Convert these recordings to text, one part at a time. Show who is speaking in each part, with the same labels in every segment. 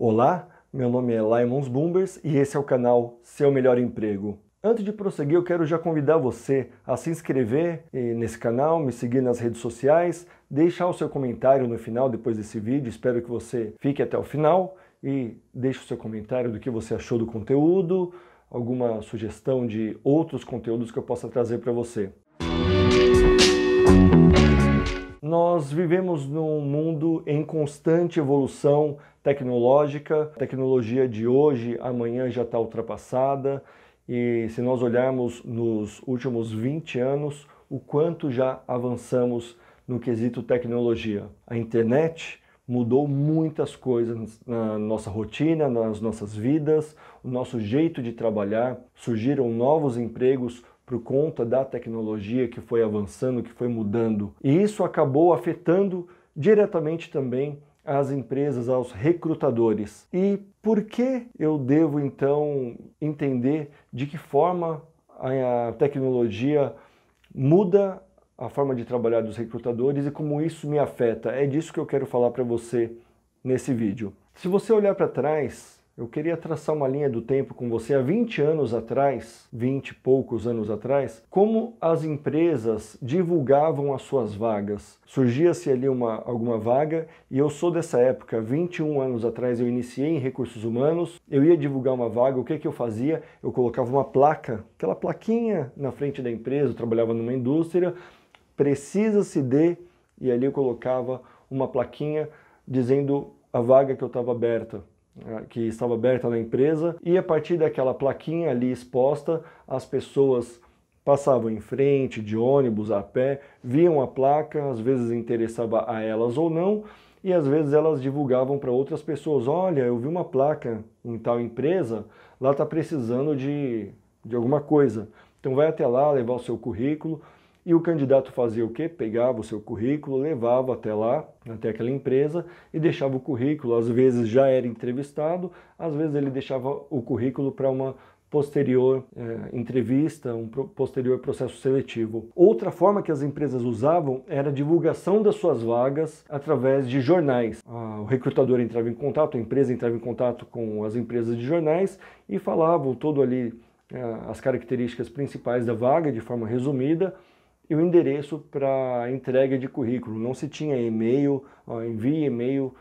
Speaker 1: Olá, meu nome é Laimons Bumbers e esse é o canal Seu Melhor Emprego. Antes de prosseguir, eu quero já convidar você a se inscrever nesse canal, me seguir nas redes sociais, deixar o seu comentário no final, depois desse vídeo. Espero que você fique até o final e deixe o seu comentário do que você achou do conteúdo, alguma sugestão de outros conteúdos que eu possa trazer para você. Nós vivemos num mundo em constante evolução tecnológica. A tecnologia de hoje, amanhã já está ultrapassada. E se nós olharmos nos últimos 20 anos, o quanto já avançamos no quesito tecnologia. A internet mudou muitas coisas na nossa rotina, nas nossas vidas, o nosso jeito de trabalhar. Surgiram novos empregos por conta da tecnologia que foi avançando, que foi mudando. E isso acabou afetando diretamente também as empresas, aos recrutadores. E por que eu devo então entender de que forma a tecnologia muda a forma de trabalhar dos recrutadores e como isso me afeta? É disso que eu quero falar para você nesse vídeo. Se você olhar para trás, eu queria traçar uma linha do tempo com você há 20 anos atrás, 20 e poucos anos atrás, como as empresas divulgavam as suas vagas. Surgia-se ali alguma vaga e eu sou dessa época, 21 anos atrás eu iniciei em recursos humanos, eu ia divulgar uma vaga, o que eu fazia? Eu colocava uma placa, aquela plaquinha na frente da empresa, eu trabalhava numa indústria, precisa-se de, e ali eu colocava uma plaquinha dizendo a vaga que eu estava aberta, que estava aberta na empresa, e a partir daquela plaquinha ali exposta, as pessoas passavam em frente, de ônibus, a pé, viam a placa, às vezes interessava a elas ou não, e às vezes elas divulgavam para outras pessoas: olha, eu vi uma placa em tal empresa, lá está precisando de alguma coisa, então vai até lá levar o seu currículo. E o candidato fazia o quê? Pegava o seu currículo, levava até lá, até aquela empresa e deixava o currículo. Às vezes já era entrevistado, às vezes ele deixava o currículo para uma posterior entrevista, um posterior processo seletivo. Outra forma que as empresas usavam era a divulgação das suas vagas através de jornais. O recrutador entrava em contato, a empresa entrava em contato com as empresas de jornais e falavam todo ali as características principais da vaga de forma resumida, e o endereço para entrega de currículo. Não se tinha e-mail, envie e-mail,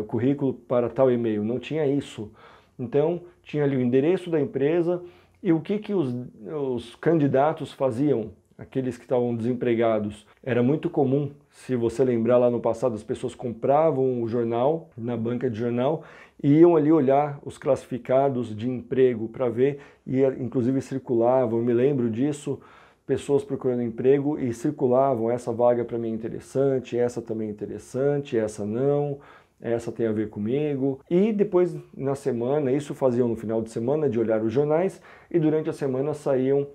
Speaker 1: currículo para tal e-mail, não tinha isso. Então, tinha ali o endereço da empresa e o que os candidatos faziam, aqueles que estavam desempregados. Era muito comum, se você lembrar lá no passado, as pessoas compravam o jornal, na banca de jornal, e iam ali olhar os classificados de emprego para ver, e inclusive circulavam, eu me lembro disso, pessoas procurando emprego e circulavam: essa vaga para mim é interessante, essa também é interessante, essa não, essa tem a ver comigo. E depois, na semana, isso faziam no final de semana, de olhar os jornais, e durante a semana saíam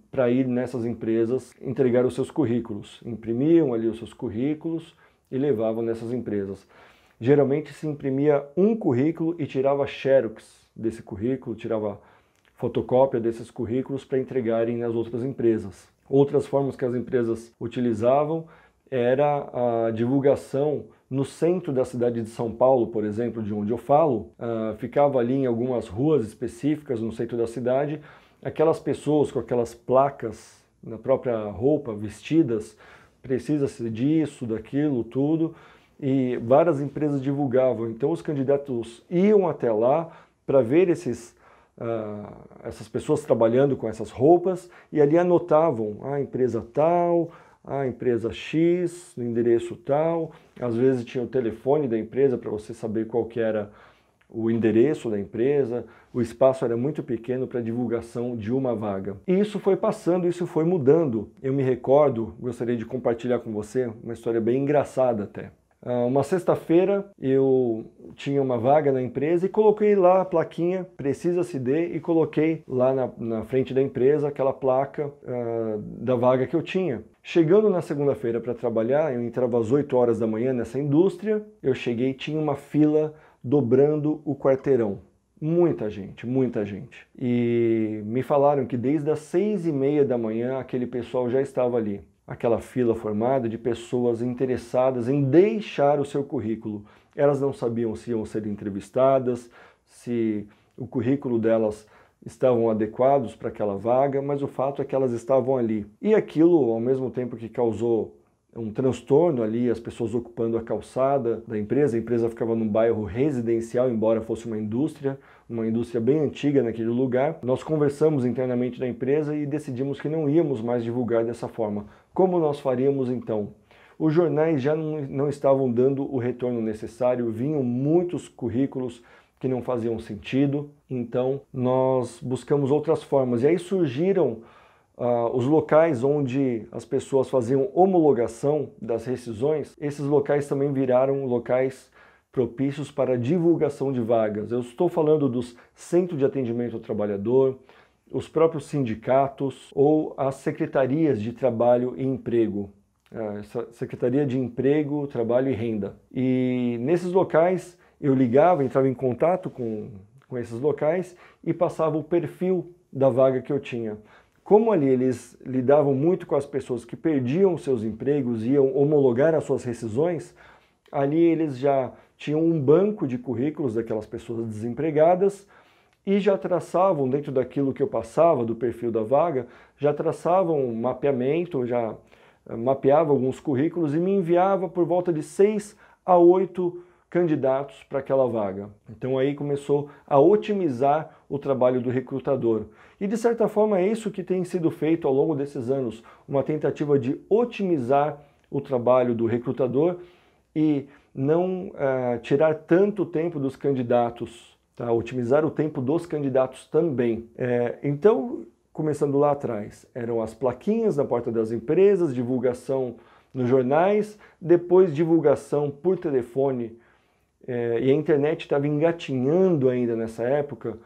Speaker 1: para ir nessas empresas entregar os seus currículos. Imprimiam ali os seus currículos e levavam nessas empresas. Geralmente se imprimia um currículo e tirava xerox desse currículo, tirava fotocópia desses currículos para entregarem nas outras empresas. Outras formas que as empresas utilizavam era a divulgação no centro da cidade de São Paulo, por exemplo, de onde eu falo. Ficava ali em algumas ruas específicas no centro da cidade, aquelas pessoas com aquelas placas na própria roupa, vestidas: precisa-se disso, daquilo, tudo, e várias empresas divulgavam. Então os candidatos iam até lá para ver essas pessoas trabalhando com essas roupas, e ali anotavam a empresa tal, a empresa X, no endereço tal. Às vezes tinha o telefone da empresa para você saber qual que era o endereço da empresa. O espaço era muito pequeno para divulgação de uma vaga. E isso foi passando, isso foi mudando. Eu me recordo, gostaria de compartilhar com você uma história bem engraçada até. Uma sexta-feira eu tinha uma vaga na empresa e coloquei lá a plaquinha "precisa-se de", e coloquei lá na frente da empresa aquela placa da vaga que eu tinha. Chegando na segunda-feira para trabalhar, eu entrava às 8 horas da manhã nessa indústria, eu cheguei e tinha uma fila dobrando o quarteirão. Muita gente, muita gente. E me falaram que desde as 6h30 da manhã aquele pessoal já estava ali. aquela fila formada de pessoas interessadas em deixar o seu currículo. Elas não sabiam se iam ser entrevistadas, se o currículo delas estavam adequados para aquela vaga, mas o fato é que elas estavam ali. E aquilo, ao mesmo tempo que causou um transtorno ali, as pessoas ocupando a calçada da empresa, a empresa ficava num bairro residencial, embora fosse uma indústria bem antiga naquele lugar. Nós conversamos internamente na empresa e decidimos que não íamos mais divulgar dessa forma. Como nós faríamos então? Os jornais já não estavam dando o retorno necessário, vinham muitos currículos que não faziam sentido, então nós buscamos outras formas. E aí surgiram os locais onde as pessoas faziam homologação das rescisões. Esses locais também viraram locais propícios para divulgação de vagas. Eu estou falando dos centros de atendimento ao trabalhador, os próprios sindicatos ou as secretarias de trabalho e emprego. Secretaria de Emprego, Trabalho e Renda. E nesses locais eu ligava, entrava em contato com esses locais e passava o perfil da vaga que eu tinha. Como ali eles lidavam muito com as pessoas que perdiam seus empregos, iam homologar as suas rescisões, ali eles já tinham um banco de currículos daquelas pessoas desempregadas e já traçavam, dentro daquilo que eu passava, do perfil da vaga, já traçavam um mapeamento, já mapeava alguns currículos e me enviava por volta de 6 a 8 candidatos para aquela vaga. Então aí começou a otimizar o trabalho do recrutador. E de certa forma é isso que tem sido feito ao longo desses anos, uma tentativa de otimizar o trabalho do recrutador e não tirar tanto tempo dos candidatos, tá? Otimizar o tempo dos candidatos também. Então, começando lá atrás, eram as plaquinhas na porta das empresas, divulgação nos jornais, depois divulgação por telefone, e a internet estava engatinhando ainda nessa época,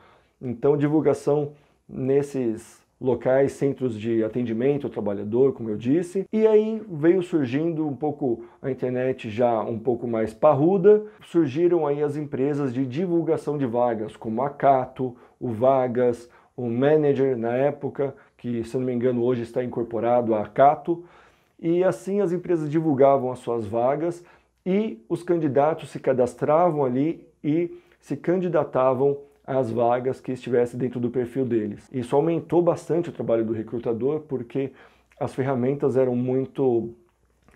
Speaker 1: então divulgação nesses locais, centros de atendimento ao trabalhador, como eu disse, e aí veio surgindo um pouco a internet já um pouco mais parruda, surgiram aí as empresas de divulgação de vagas, como a Cato, o Vagas, o Manager na época, que se não me engano hoje está incorporado à Cato, e assim as empresas divulgavam as suas vagas e os candidatos se cadastravam ali e se candidatavam às vagas que estivessem dentro do perfil deles. Isso aumentou bastante o trabalho do recrutador porque as ferramentas eram muito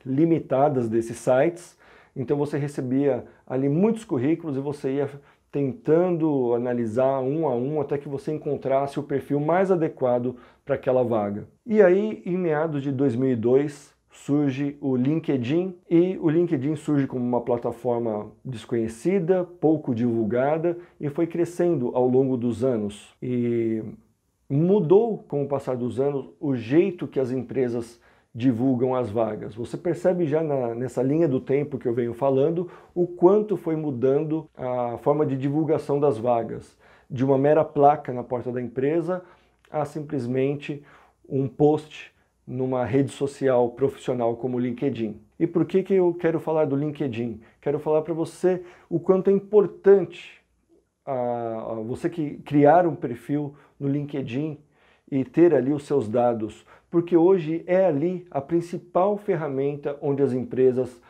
Speaker 1: limitadas desses sites, então você recebia ali muitos currículos e você ia tentando analisar um a um até que você encontrasse o perfil mais adequado para aquela vaga. E aí, em meados de 2002, surge o LinkedIn, e o LinkedIn surge como uma plataforma desconhecida, pouco divulgada, e foi crescendo ao longo dos anos. E mudou, com o passar dos anos, o jeito que as empresas divulgam as vagas. Você percebe já nessa linha do tempo que eu venho falando, o quanto foi mudando a forma de divulgação das vagas. De uma mera placa na porta da empresa a simplesmente um post numa rede social profissional como o LinkedIn. E por que eu quero falar do LinkedIn? Quero falar para você o quanto é importante você criar um perfil no LinkedIn e ter ali os seus dados, porque hoje é ali a principal ferramenta onde as empresas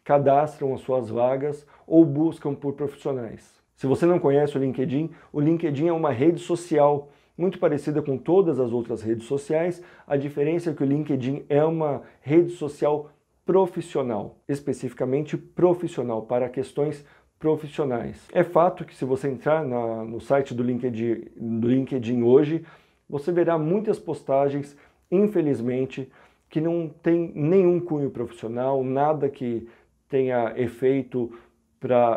Speaker 1: cadastram as suas vagas ou buscam por profissionais. Se você não conhece o LinkedIn é uma rede social muito parecida com todas as outras redes sociais. A diferença é que o LinkedIn é uma rede social profissional, especificamente profissional, para questões profissionais. É fato que se você entrar no site do LinkedIn hoje, você verá muitas postagens, infelizmente, que não tem nenhum cunho profissional, nada que tenha efeito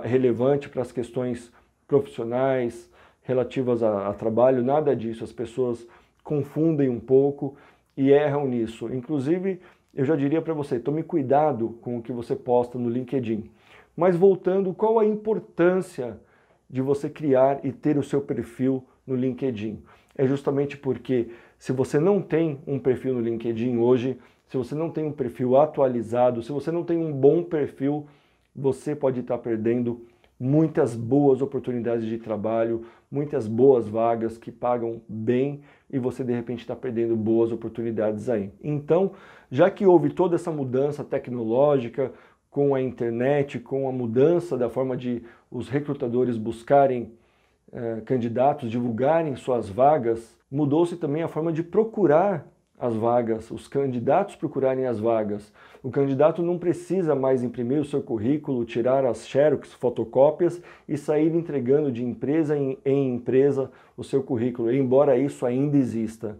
Speaker 1: relevante para as questões profissionais, relativas a trabalho, nada disso. As pessoas confundem um pouco e erram nisso. Inclusive, eu já diria para você, tome cuidado com o que você posta no LinkedIn. Mas voltando, qual a importância de você criar e ter o seu perfil no LinkedIn? É justamente porque se você não tem um perfil no LinkedIn hoje, se você não tem um perfil atualizado, se você não tem um bom perfil, você pode estar perdendo muitas boas oportunidades de trabalho, muitas boas vagas que pagam bem e você de repente está perdendo boas oportunidades aí. Então, já que houve toda essa mudança tecnológica com a internet, com a mudança da forma de os recrutadores buscarem candidatos, divulgarem suas vagas, mudou-se também a forma de procurar as vagas, os candidatos procurarem as vagas. O candidato não precisa mais imprimir o seu currículo, tirar as xerox, fotocópias e sair entregando de empresa em empresa o seu currículo, embora isso ainda exista.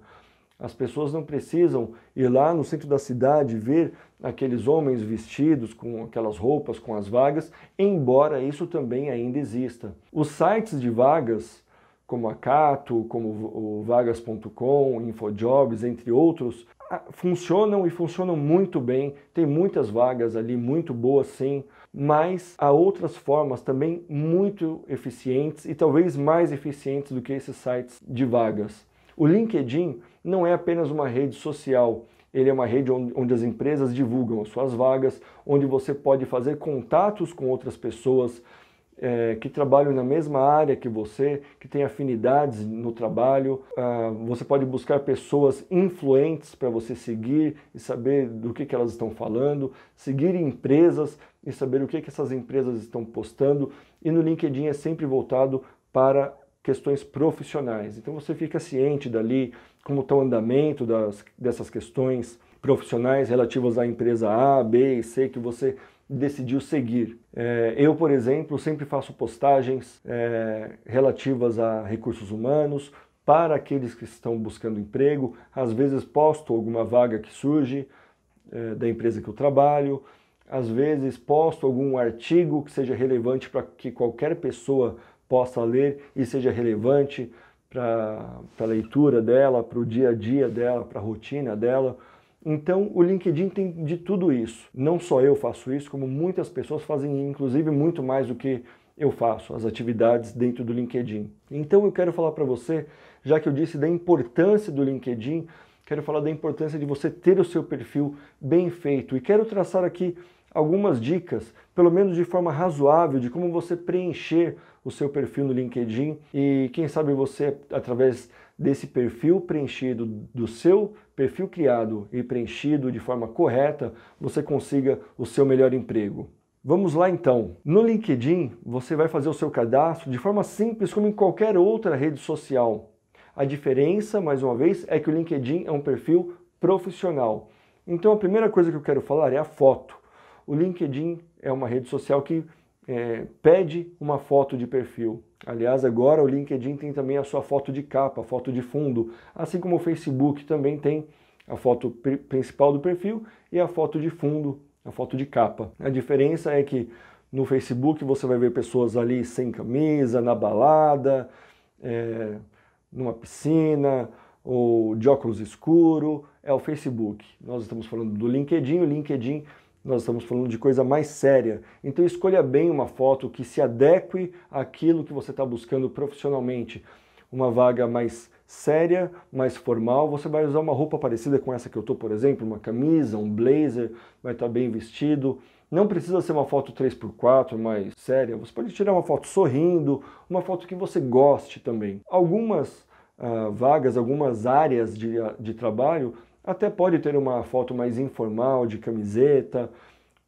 Speaker 1: As pessoas não precisam ir lá no centro da cidade ver aqueles homens vestidos com aquelas roupas, com as vagas, embora isso também ainda exista. Os sites de vagas, como a Cato, como o vagas.com, Infojobs, entre outros, funcionam e funcionam muito bem, tem muitas vagas ali, muito boas sim, mas há outras formas também muito eficientes e talvez mais eficientes do que esses sites de vagas. O LinkedIn não é apenas uma rede social, ele é uma rede onde as empresas divulgam as suas vagas, onde você pode fazer contatos com outras pessoas que trabalham na mesma área que você, que têm afinidades no trabalho. Você pode buscar pessoas influentes para você seguir e saber do que elas estão falando, seguir empresas e saber o que essas empresas estão postando. E no LinkedIn é sempre voltado para questões profissionais. Então você fica ciente dali como está o andamento dessas questões profissionais relativas à empresa A, B e C que você decidiu seguir. Eu, por exemplo, sempre faço postagens relativas a recursos humanos para aqueles que estão buscando emprego. Às vezes posto alguma vaga que surge da empresa que eu trabalho. Às vezes posto algum artigo que seja relevante para que qualquer pessoa possa ler e seja relevante para a leitura dela, para o dia a dia dela, para a rotina dela. Então, o LinkedIn tem de tudo isso. Não só eu faço isso, como muitas pessoas fazem, inclusive, muito mais do que eu faço, as atividades dentro do LinkedIn. Então, eu quero falar para você, já que eu disse da importância do LinkedIn, quero falar da importância de você ter o seu perfil bem feito. E quero traçar aqui algumas dicas, pelo menos de forma razoável, de como você preencher o seu perfil no LinkedIn e quem sabe você, através desse perfil preenchido, do seu perfil criado e preenchido de forma correta, você consiga o seu melhor emprego. Vamos lá então. No LinkedIn, você vai fazer o seu cadastro de forma simples como em qualquer outra rede social. A diferença, mais uma vez, é que o LinkedIn é um perfil profissional. Então a primeira coisa que eu quero falar é a foto. O LinkedIn é uma rede social que pede uma foto de perfil. Aliás, agora o LinkedIn tem também a sua foto de capa, a foto de fundo, assim como o Facebook também tem a foto principal do perfil e a foto de fundo, a foto de capa. A diferença é que no Facebook você vai ver pessoas ali sem camisa, na balada, numa piscina ou de óculos escuro, é o Facebook. Nós estamos falando do LinkedIn, o LinkedIn nós estamos falando de coisa mais séria. Então escolha bem uma foto que se adeque àquilo que você está buscando profissionalmente. Uma vaga mais séria, mais formal, você vai usar uma roupa parecida com essa que eu estou, por exemplo, uma camisa, um blazer, vai estar bem vestido. Não precisa ser uma foto 3x4 mais séria, você pode tirar uma foto sorrindo, uma foto que você goste também. Algumas vagas, algumas áreas de trabalho até pode ter uma foto mais informal, de camiseta,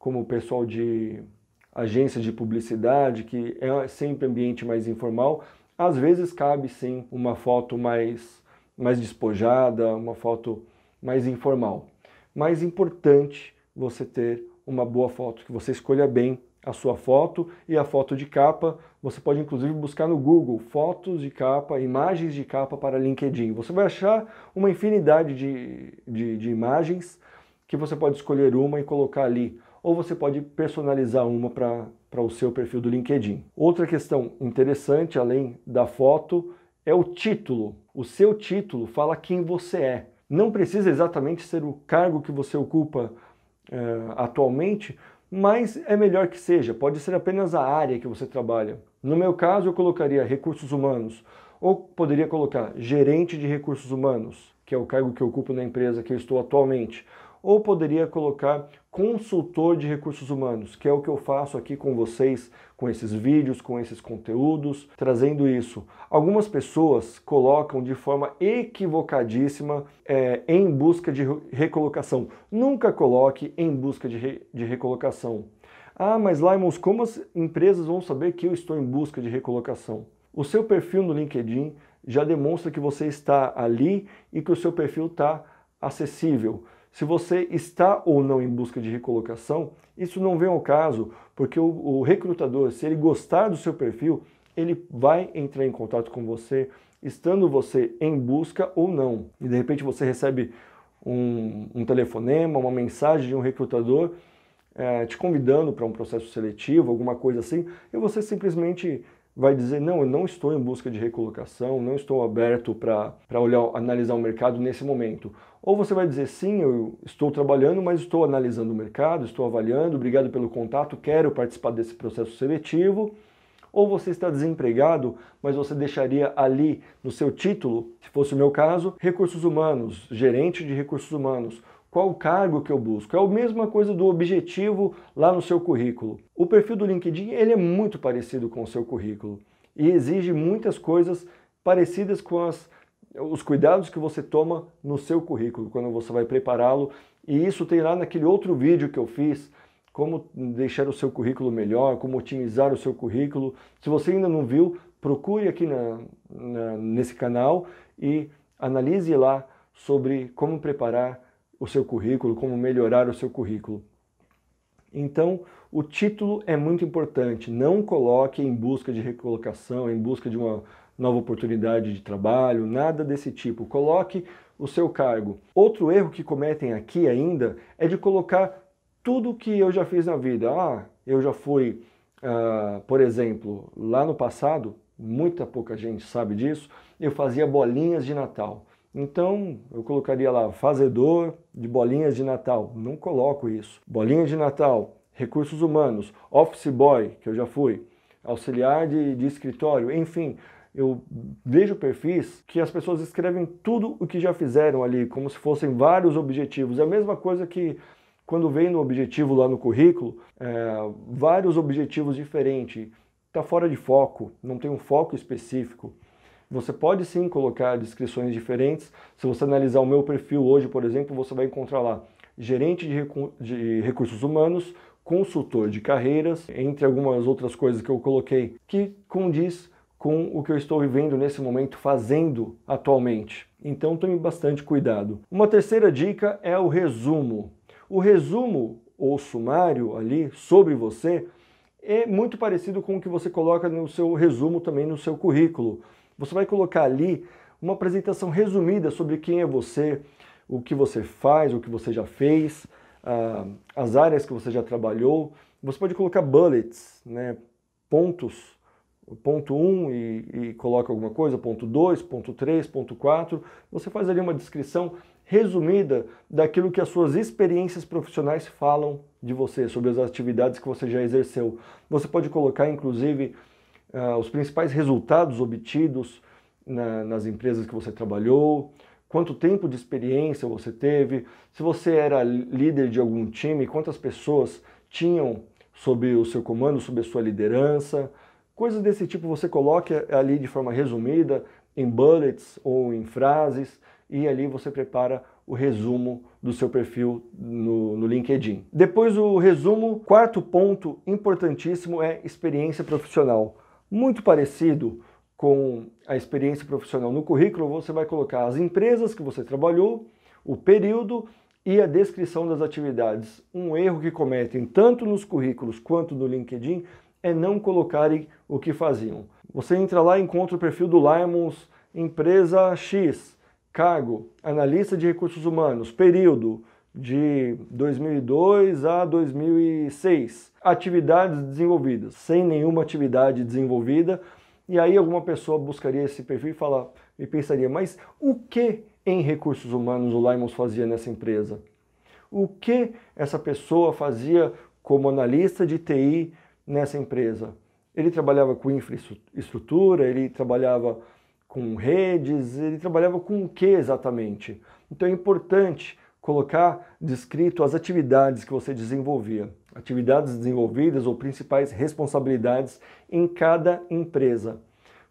Speaker 1: como o pessoal de agência de publicidade, que é sempre ambiente mais informal. Às vezes cabe sim uma foto mais despojada, uma foto mais informal. Mas importante você ter uma boa foto, que você escolha bem a sua foto e a foto de capa. Você pode inclusive buscar no Google fotos de capa, imagens de capa para LinkedIn. Você vai achar uma infinidade de imagens que você pode escolher uma e colocar ali. Ou você pode personalizar uma para o seu perfil do LinkedIn. Outra questão interessante, além da foto, é o título. O seu título fala quem você é. Não precisa exatamente ser o cargo que você ocupa atualmente, mas é melhor que seja, pode ser apenas a área que você trabalha. No meu caso, eu colocaria recursos humanos, ou poderia colocar gerente de recursos humanos, que é o cargo que eu ocupo na empresa que eu estou atualmente, ou poderia colocar consultor de recursos humanos, que é o que eu faço aqui com vocês, com esses vídeos, com esses conteúdos, trazendo isso. Algumas pessoas colocam de forma equivocadíssima em busca de recolocação. Nunca coloque em busca de recolocação. Ah, mas Laimons, como as empresas vão saber que eu estou em busca de recolocação? O seu perfil no LinkedIn já demonstra que você está ali e que o seu perfil está acessível. Se você está ou não em busca de recolocação, isso não vem ao caso, porque o recrutador, se ele gostar do seu perfil, ele vai entrar em contato com você, estando você em busca ou não. E de repente você recebe um telefonema, uma mensagem de um recrutador te convidando para um processo seletivo, alguma coisa assim, e você simplesmente vai dizer, não, eu não estou em busca de recolocação, não estou aberto para analisar o mercado nesse momento. Ou você vai dizer, sim, eu estou trabalhando, mas estou analisando o mercado, estou avaliando, obrigado pelo contato, quero participar desse processo seletivo. Ou você está desempregado, mas você deixaria ali no seu título, se fosse o meu caso, recursos humanos, gerente de recursos humanos. Qual o cargo que eu busco? É a mesma coisa do objetivo lá no seu currículo. O perfil do LinkedIn ele é muito parecido com o seu currículo e exige muitas coisas parecidas com os cuidados que você toma no seu currículo, quando você vai prepará-lo. E isso tem lá naquele outro vídeo que eu fiz, como deixar o seu currículo melhor, como otimizar o seu currículo. Se você ainda não viu, procure aqui nesse canal e analise lá sobre como preparar o seu currículo, como melhorar o seu currículo. Então, o título é muito importante. Não coloque em busca de recolocação, em busca de uma nova oportunidade de trabalho, nada desse tipo. Coloque o seu cargo. Outro erro que cometem aqui ainda é de colocar tudo que eu já fiz na vida. Ah, eu já fui, por exemplo, lá no passado, muita pouca gente sabe disso, eu fazia bolinhas de Natal. Então, eu colocaria lá, fazedor de bolinhas de Natal. Não coloco isso. Bolinhas de Natal, recursos humanos, office boy, que eu já fui, auxiliar de escritório, enfim. Eu vejo perfis que as pessoas escrevem tudo o que já fizeram ali, como se fossem vários objetivos. É a mesma coisa que quando vem no objetivo lá no currículo, vários objetivos diferentes. Está fora de foco, não tem um foco específico. Você pode sim colocar descrições diferentes. Se você analisar o meu perfil hoje, por exemplo, você vai encontrar lá gerente de recursos humanos, consultor de carreiras, entre algumas outras coisas que eu coloquei, que condiz com o que eu estou vivendo nesse momento, fazendo atualmente. Então tome bastante cuidado. Uma terceira dica é o resumo. O resumo ou sumário ali sobre você é muito parecido com o que você coloca no seu resumo também no seu currículo. Você vai colocar ali uma apresentação resumida sobre quem é você, o que você faz, o que você já fez, as áreas que você já trabalhou. Você pode colocar bullets, né? Pontos, ponto 1 e coloca alguma coisa, ponto 2, ponto 3, ponto 4. Você faz ali uma descrição resumida daquilo que as suas experiências profissionais falam de você, sobre as atividades que você já exerceu. Você pode colocar, inclusive, os principais resultados obtidos nas empresas que você trabalhou, quanto tempo de experiência você teve, se você era líder de algum time, quantas pessoas tinham sob o seu comando, sob a sua liderança. Coisas desse tipo você coloque ali de forma resumida, em bullets ou em frases, e ali você prepara o resumo do seu perfil no LinkedIn. Depois o resumo, quarto ponto importantíssimo é experiência profissional. Muito parecido com a experiência profissional no currículo, você vai colocar as empresas que você trabalhou, o período e a descrição das atividades. Um erro que cometem tanto nos currículos quanto no LinkedIn é não colocarem o que faziam. Você entra lá e encontra o perfil do Laimons, empresa X, cargo, analista de recursos humanos, período de 2002 a 2006. Atividades desenvolvidas, sem nenhuma atividade desenvolvida. E aí alguma pessoa buscaria esse perfil e pensaria, mas o que em recursos humanos o Laimons fazia nessa empresa? O que essa pessoa fazia como analista de TI nessa empresa? Ele trabalhava com infraestrutura, ele trabalhava com redes, ele trabalhava com o que exatamente? Então é importante colocar descrito as atividades que você desenvolvia, atividades desenvolvidas ou principais responsabilidades em cada empresa.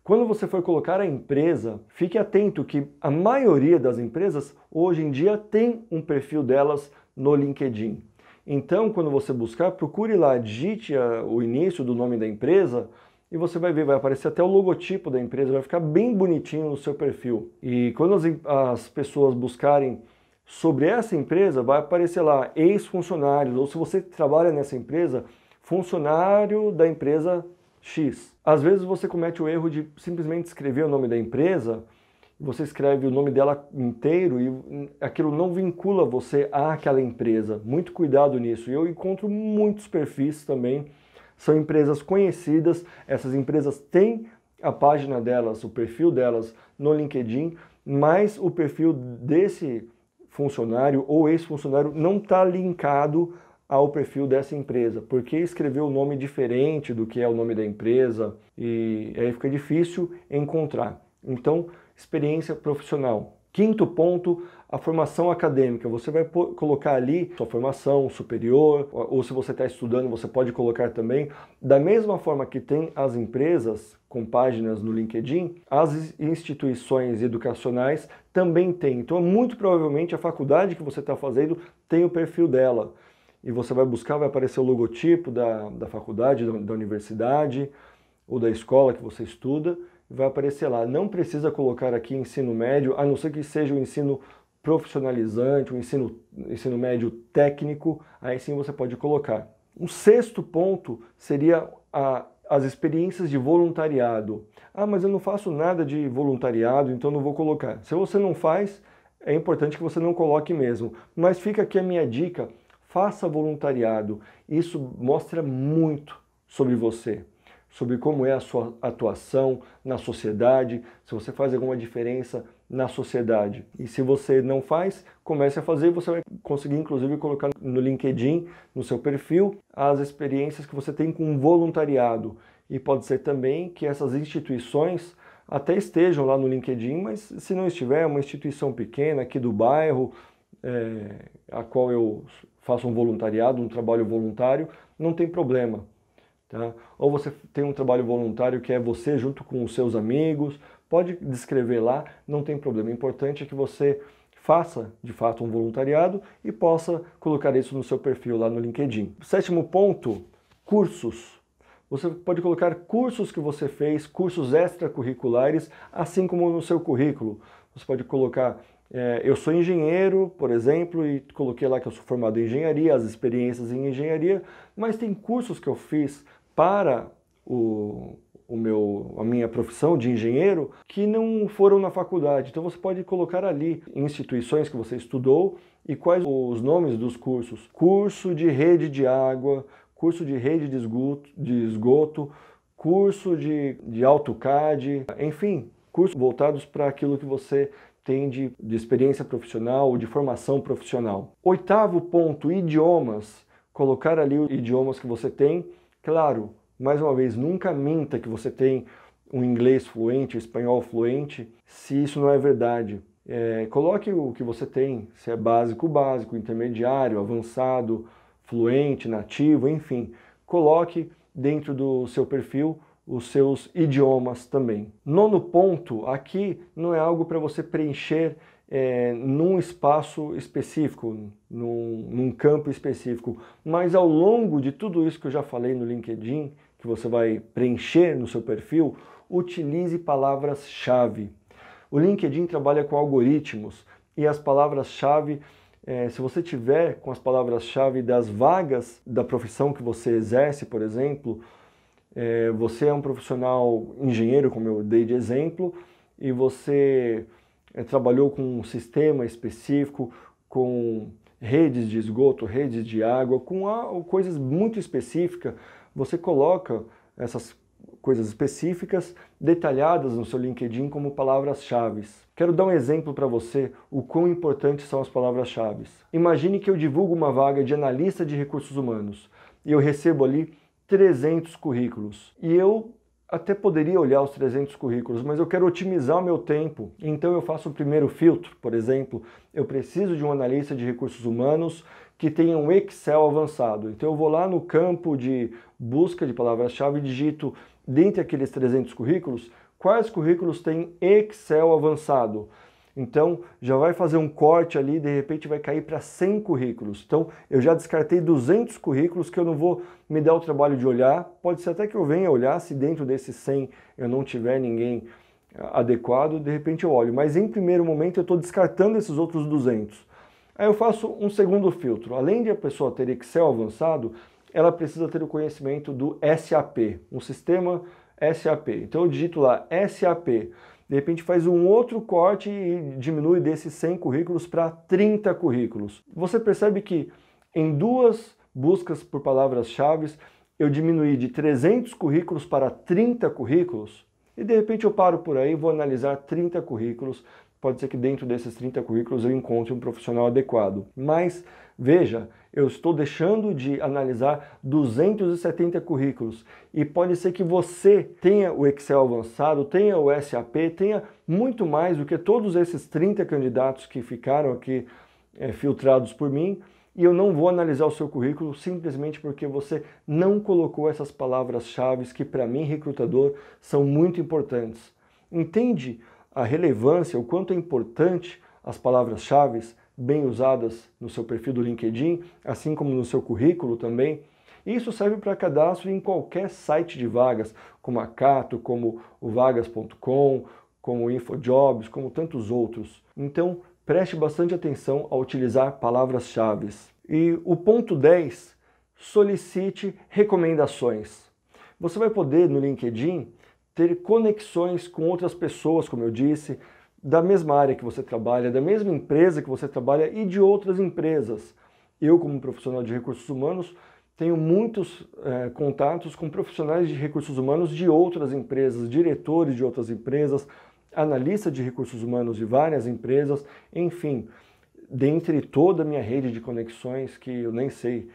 Speaker 1: Quando você for colocar a empresa, fique atento que a maioria das empresas hoje em dia tem um perfil delas no LinkedIn. Então, quando você buscar, procure lá, digite o início do nome da empresa e você vai ver, vai aparecer até o logotipo da empresa, vai ficar bem bonitinho no seu perfil. E quando as pessoas buscarem sobre essa empresa, vai aparecer lá ex-funcionários, ou se você trabalha nessa empresa, funcionário da empresa X. Às vezes você comete o erro de simplesmente escrever o nome da empresa, você escreve o nome dela inteiro e aquilo não vincula você àquela empresa. Muito cuidado nisso. E eu encontro muitos perfis também, são empresas conhecidas, essas empresas têm a página delas, o perfil delas no LinkedIn, mas o perfil desse funcionário ou ex-funcionário não está linkado ao perfil dessa empresa, porque escreveu um nome diferente do que é o nome da empresa e aí fica difícil encontrar. Então, experiência profissional. Quinto ponto, a formação acadêmica. Você vai colocar ali sua formação superior, ou se você está estudando, você pode colocar também. Da mesma forma que tem as empresas com páginas no LinkedIn, as instituições educacionais também têm. Então, muito provavelmente, a faculdade que você está fazendo tem o perfil dela. E você vai buscar, vai aparecer o logotipo da faculdade, da universidade ou da escola que você estuda, vai aparecer lá. Não precisa colocar aqui ensino médio, a não ser que seja o ensino profissionalizante, o ensino médio técnico, aí sim você pode colocar. O sexto ponto seria as experiências de voluntariado. Ah, mas eu não faço nada de voluntariado, então não vou colocar. Se você não faz, é importante que você não coloque mesmo. Mas fica aqui a minha dica, faça voluntariado. Isso mostra muito sobre você, sobre como é a sua atuação na sociedade, se você faz alguma diferença na sociedade. E se você não faz, comece a fazer, você vai conseguir inclusive colocar no LinkedIn, no seu perfil, as experiências que você tem com voluntariado. E pode ser também que essas instituições até estejam lá no LinkedIn, mas se não estiver, uma instituição pequena aqui do bairro, a qual eu faço um voluntariado, um trabalho voluntário, não tem problema. Tá? Ou você tem um trabalho voluntário que é você junto com os seus amigos, pode descrever lá, não tem problema. O importante é que você faça de fato um voluntariado e possa colocar isso no seu perfil lá no LinkedIn. Sétimo ponto, cursos. Você pode colocar cursos que você fez, cursos extracurriculares, assim como no seu currículo. Você pode colocar, eu sou engenheiro, por exemplo, e coloquei lá que eu sou formado em engenharia, as experiências em engenharia, mas tem cursos que eu fiz para a minha profissão de engenheiro que não foram na faculdade. Então você pode colocar ali instituições que você estudou e quais os nomes dos cursos. Curso de rede de água, curso de rede de esgoto, curso de AutoCAD, enfim, cursos voltados para aquilo que você tem de experiência profissional ou de formação profissional. Oitavo ponto, idiomas. Colocar ali os idiomas que você tem. Claro, mais uma vez, nunca minta que você tem um inglês fluente, um espanhol fluente, se isso não é verdade. Coloque o que você tem, se é básico, intermediário, avançado, fluente, nativo, enfim. Coloque dentro do seu perfil os seus idiomas também. Nono ponto, aqui não é algo para você preencher num espaço específico, num campo específico, mas ao longo de tudo isso que eu já falei no LinkedIn, que você vai preencher no seu perfil, utilize palavras-chave. O LinkedIn trabalha com algoritmos e as palavras-chave, se você tiver com as palavras-chave das vagas da profissão que você exerce, por exemplo, você é um profissional engenheiro, como eu dei de exemplo, e você trabalhou com um sistema específico, com redes de esgoto, redes de água, com coisas muito específicas, você coloca essas coisas específicas detalhadas no seu LinkedIn como palavras-chave. Quero dar um exemplo para você o quão importantes são as palavras-chave. Imagine que eu divulgo uma vaga de analista de recursos humanos e eu recebo ali 300 currículos. E eu até poderia olhar os 300 currículos, mas eu quero otimizar o meu tempo. Então eu faço o primeiro filtro, por exemplo, eu preciso de um analista de recursos humanos que tenha um Excel avançado. Então eu vou lá no campo de busca de palavras-chave e digito, dentre aqueles 300 currículos, quais currículos têm Excel avançado. Então, já vai fazer um corte ali, de repente vai cair para 100 currículos. Então, eu já descartei 200 currículos que eu não vou me dar o trabalho de olhar. Pode ser até que eu venha olhar, se dentro desses 100 eu não tiver ninguém adequado, de repente eu olho. Mas em primeiro momento eu estou descartando esses outros 200. Aí eu faço um segundo filtro. Além de a pessoa ter Excel avançado, ela precisa ter o conhecimento do SAP, um sistema SAP. Então eu digito lá SAP. De repente faz um outro corte e diminui desses 100 currículos para 30 currículos. Você percebe que em duas buscas por palavras-chave eu diminuí de 300 currículos para 30 currículos e de repente eu paro por aí e vou analisar 30 currículos. Pode ser que dentro desses 30 currículos eu encontre um profissional adequado. Mas veja, eu estou deixando de analisar 270 currículos e pode ser que você tenha o Excel avançado, tenha o SAP, tenha muito mais do que todos esses 30 candidatos que ficaram aqui filtrados por mim e eu não vou analisar o seu currículo simplesmente porque você não colocou essas palavras-chave que para mim, recrutador, são muito importantes. Entende a relevância, o quanto é importante as palavras-chave bem usadas no seu perfil do LinkedIn, assim como no seu currículo também. Isso serve para cadastro em qualquer site de vagas, como a Cato, como o vagas.com, como o InfoJobs, como tantos outros. Então, preste bastante atenção ao utilizar palavras-chave. E o ponto 10, solicite recomendações. Você vai poder, no LinkedIn, ter conexões com outras pessoas, como eu disse, da mesma área que você trabalha, da mesma empresa que você trabalha e de outras empresas. Eu, como profissional de recursos humanos, tenho muitos contatos com profissionais de recursos humanos de outras empresas, diretores de outras empresas, analistas de recursos humanos de várias empresas, enfim, dentre toda a minha rede de conexões, que eu nem sei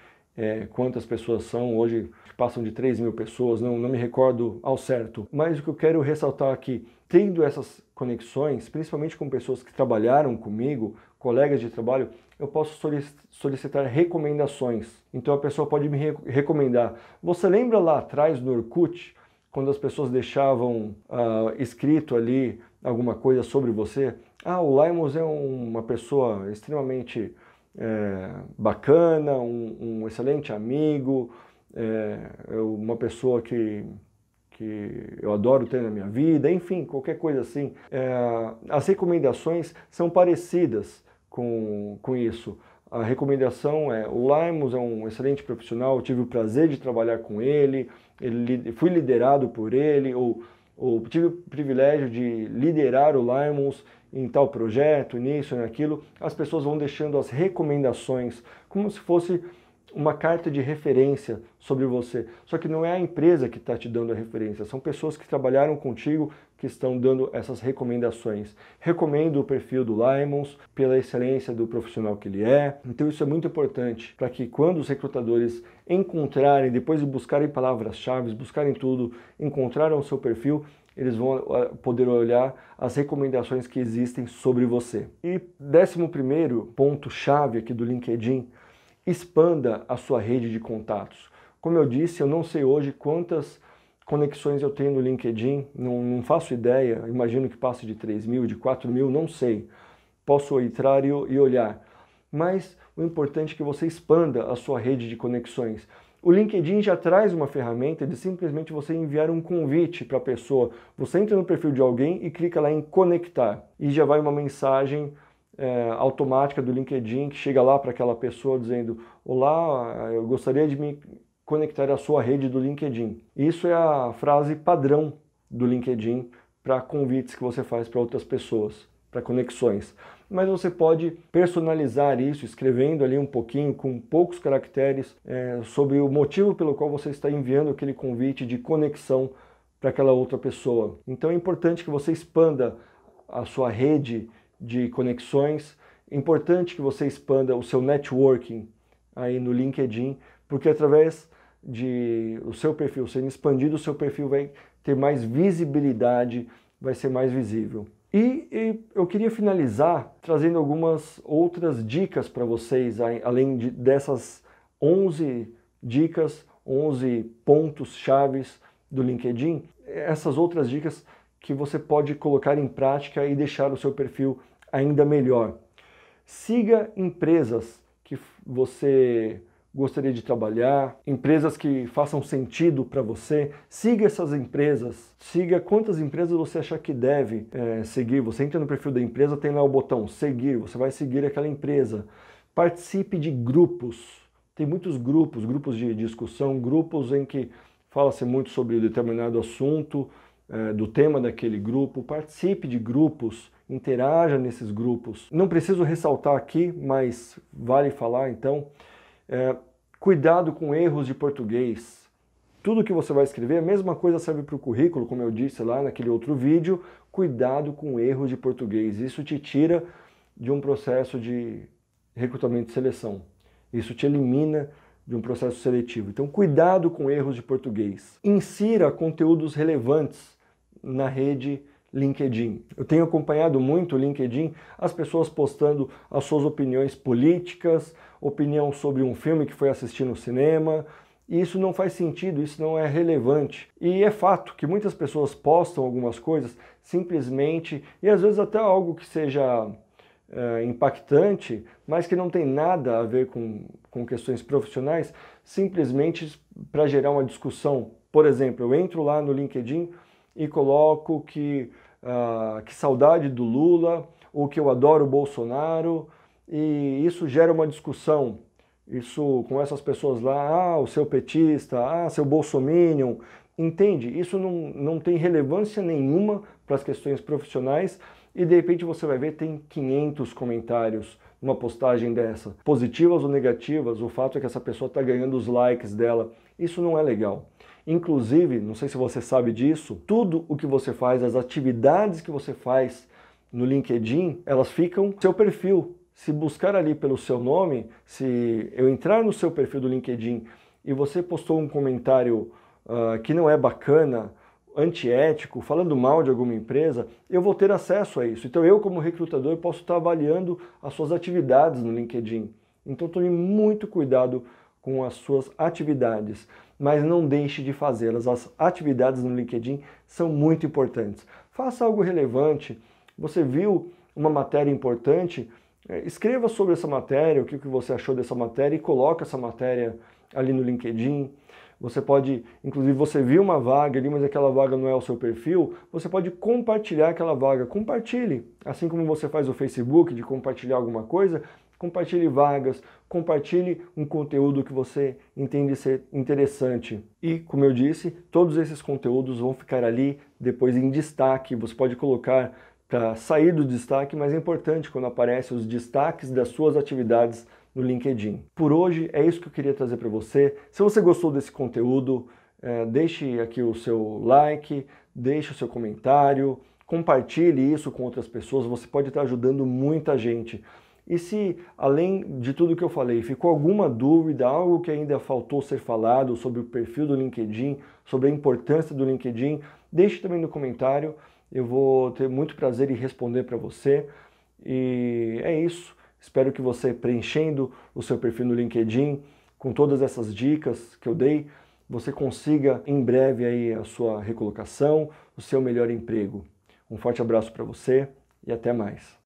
Speaker 1: quantas pessoas são, hoje passam de 3.000 pessoas, não me recordo ao certo. Mas o que eu quero ressaltar aqui, tendo essas conexões, principalmente com pessoas que trabalharam comigo, colegas de trabalho, eu posso solicitar recomendações. Então a pessoa pode me recomendar. Você lembra lá atrás no Orkut, quando as pessoas deixavam escrito ali alguma coisa sobre você? O Limos é uma pessoa extremamente bacana, um excelente amigo, uma pessoa que eu adoro ter na minha vida, enfim, qualquer coisa assim. As recomendações são parecidas com isso. A recomendação o Limos é um excelente profissional, eu tive o prazer de trabalhar com ele, fui liderado por ele, ou tive o privilégio de liderar o Limos em tal projeto, nisso, naquilo. As pessoas vão deixando as recomendações como se fosse uma carta de referência sobre você. Só que não é a empresa que está te dando a referência, são pessoas que trabalharam contigo que estão dando essas recomendações. Recomendo o perfil do Limons pela excelência do profissional que ele é. Então isso é muito importante para que quando os recrutadores encontrarem, depois de buscarem palavras-chave, buscarem tudo, encontraram o seu perfil, eles vão poder olhar as recomendações que existem sobre você. E 11º ponto-chave aqui do LinkedIn, expanda a sua rede de contatos. Como eu disse, eu não sei hoje quantas conexões eu tenho no LinkedIn, não faço ideia, imagino que passe de 3.000, de 4.000, não sei. Posso entrar e olhar. Mas o importante é que você expanda a sua rede de conexões. O LinkedIn já traz uma ferramenta de simplesmente você enviar um convite para a pessoa. Você entra no perfil de alguém e clica lá em conectar. E já vai uma mensagem automática do LinkedIn que chega lá para aquela pessoa dizendo: olá, eu gostaria de me conectar à sua rede do LinkedIn. Isso é a frase padrão do LinkedIn para convites que você faz para outras pessoas, para conexões. Mas você pode personalizar isso, escrevendo ali um pouquinho, com poucos caracteres, sobre o motivo pelo qual você está enviando aquele convite de conexão para aquela outra pessoa. Então é importante que você expanda a sua rede de conexões, é importante que você expanda o seu networking aí no LinkedIn, porque através de o seu perfil sendo expandido, o seu perfil vai ter mais visibilidade, vai ser mais visível. E eu queria finalizar trazendo algumas outras dicas para vocês, além dessas 11 dicas, 11 pontos chaves do LinkedIn, essas outras dicas que você pode colocar em prática e deixar o seu perfil ainda melhor. Siga empresas que você gostaria de trabalhar, empresas que façam sentido para você. Siga essas empresas, siga quantas empresas você achar que deve seguir. Você entra no perfil da empresa, tem lá o botão seguir, você vai seguir aquela empresa. Participe de grupos, tem muitos grupos, grupos de discussão, grupos em que fala-se muito sobre determinado assunto, do tema daquele grupo. Participe de grupos, interaja nesses grupos. Não preciso ressaltar aqui, mas vale falar então. Cuidado com erros de português. Tudo que você vai escrever, a mesma coisa serve para o currículo, como eu disse lá naquele outro vídeo. Cuidado com erros de português. Isso te tira de um processo de recrutamento e seleção. Isso te elimina de um processo seletivo. Então, cuidado com erros de português. Insira conteúdos relevantes na rede LinkedIn. Eu tenho acompanhado muito o LinkedIn, as pessoas postando as suas opiniões políticas, opinião sobre um filme que foi assistir no cinema, e isso não faz sentido, isso não é relevante. E é fato que muitas pessoas postam algumas coisas simplesmente, e às vezes até algo que seja impactante, mas que não tem nada a ver com questões profissionais, simplesmente para gerar uma discussão. Por exemplo, eu entro lá no LinkedIn e coloco que saudade do Lula, ou que eu adoro o Bolsonaro, e isso gera uma discussão. Isso, com essas pessoas lá, o seu petista, seu bolsominion, entende? Isso não tem relevância nenhuma para as questões profissionais, e de repente você vai ver, tem 500 comentários numa postagem dessa, positivas ou negativas. O fato é que essa pessoa está ganhando os likes dela. Isso não é legal. Inclusive, não sei se você sabe disso, tudo o que você faz, as atividades que você faz no LinkedIn, elas ficam no seu perfil. Se buscar ali pelo seu nome, se eu entrar no seu perfil do LinkedIn e você postou um comentário que não é bacana, antiético, falando mal de alguma empresa, eu vou ter acesso a isso. Então eu, como recrutador, posso estar avaliando as suas atividades no LinkedIn. Então tome muito cuidado com as suas atividades, mas não deixe de fazê-las. As atividades no LinkedIn são muito importantes. Faça algo relevante. Você viu uma matéria importante? Escreva sobre essa matéria, o que você achou dessa matéria, e coloque essa matéria ali no LinkedIn. Você pode, inclusive, você viu uma vaga ali, mas aquela vaga não é o seu perfil, você pode compartilhar aquela vaga. Compartilhe. Assim como você faz o Facebook de compartilhar alguma coisa, compartilhe vagas, compartilhe um conteúdo que você entende ser interessante. E, como eu disse, todos esses conteúdos vão ficar ali depois em destaque. Você pode colocar para sair do destaque, mas é importante quando aparecem os destaques das suas atividades no LinkedIn. Por hoje é isso que eu queria trazer para você. Se você gostou desse conteúdo, deixe aqui o seu like, deixe o seu comentário, compartilhe isso com outras pessoas, você pode estar ajudando muita gente. E se, além de tudo que eu falei, ficou alguma dúvida, algo que ainda faltou ser falado sobre o perfil do LinkedIn, sobre a importância do LinkedIn, deixe também no comentário, eu vou ter muito prazer em responder para você. E é isso. Espero que você, preenchendo o seu perfil no LinkedIn, com todas essas dicas que eu dei, você consiga em breve aí a sua recolocação, o seu melhor emprego. Um forte abraço para você e até mais.